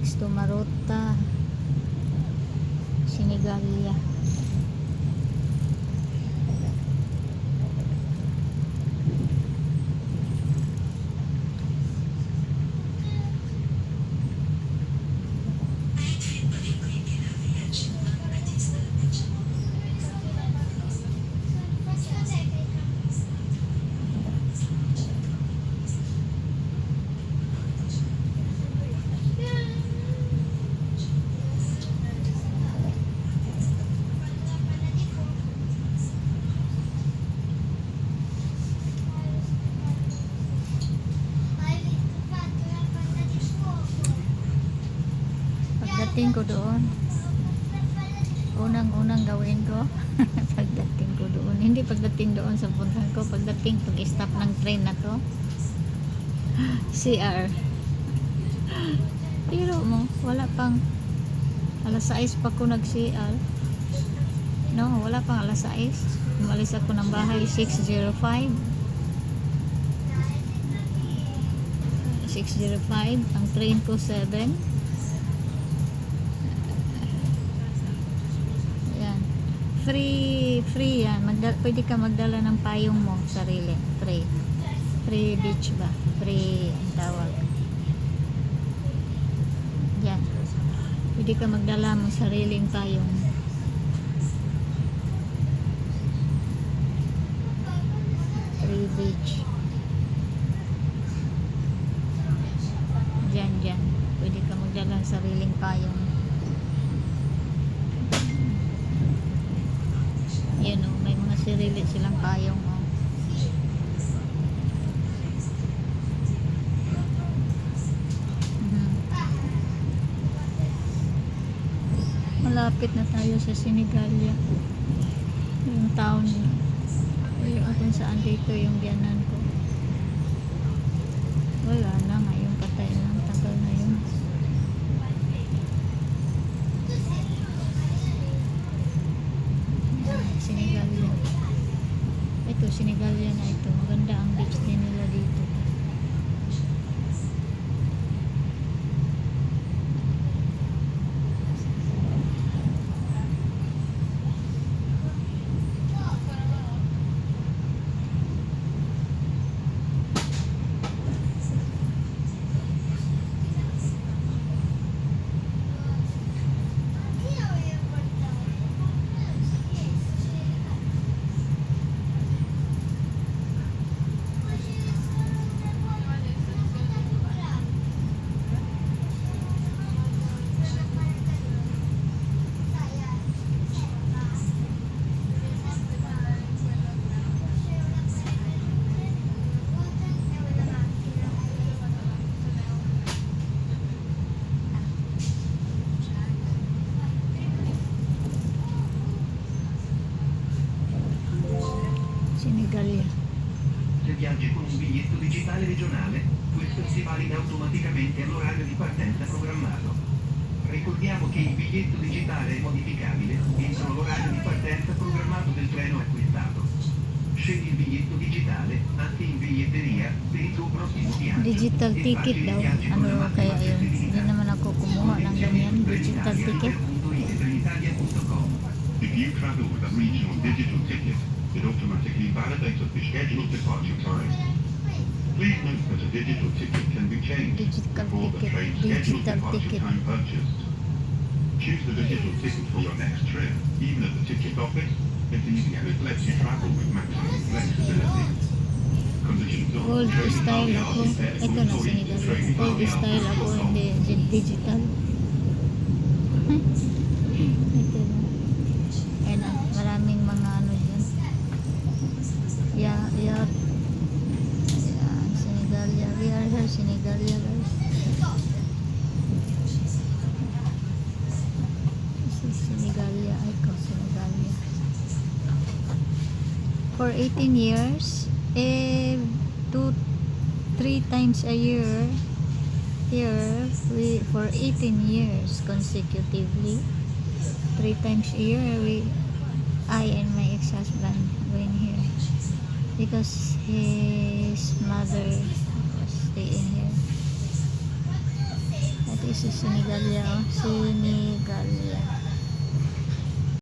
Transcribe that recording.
next to Marota, Sinigalia. Pagdating ko doon, unang gawin ko pagdating ko doon, hindi pagdating doon sa puntahan ko, pagdating pag-stop ng train na to, CR. Pero mo, wala pang alas 6 pa ko nag-CR. No, wala pang alas 6. Umalis ako ng bahay 6:05. 6:05, ang train ko 7. Free yan. Pwede ka magdala ng payong mo sarili. Free beach ba? Free ang tawag. Yan. Pwede ka magdala mo sariling payong. Free beach. Diyan. Pwede ka magdala ng sariling payong. Yan o, may mga sarili silang payong o. Malapit na tayo sa Sinigalia, yung town, yung kung saan dito yung biyanan ko. Wala na nga, yung patay na, tagal na yun. Sinigalia. Ito, Sinigalia na ito. Maganda ang beach din nila dito. Sinigalia. Se viaggi con un biglietto digitale regionale, questo si valida automaticamente all'orario di partenza programmato. Ricordiamo che il biglietto digitale è modificabile entro l'orario di partenza programmato del treno acquistato. Scegli il biglietto digitale anche in biglietteria per il tuo prossimo viaggio. Digital ticket daw. Ano kaya yun? Hindi naman ako kumuha ng ganyan. Digital ticket. If you travel with a regional digital ticket, it automatically validates the scheduled departure time. Please note that a digital ticket can be changed before the train's scheduled departure time purchased. Choose the digital ticket for your next trip, even at the ticket office. It's easy and it lets you travel with maximum flexibility. Conditions on Old style ako. Ito na Sinigalia. Old style ako, hindi digital. Ito na. Ayan na. Maraming mga ano dyan. Ayan, Sinigalia. We are here, Sinigalia, guys. This is Sinigalia. Ito, Sinigalia. For 18 years, 2-3 times a year, here, for 18 years consecutively, 3 times a year, I and my ex-husband went here. Because his mother was staying here. At Si Senegalia, oh. Si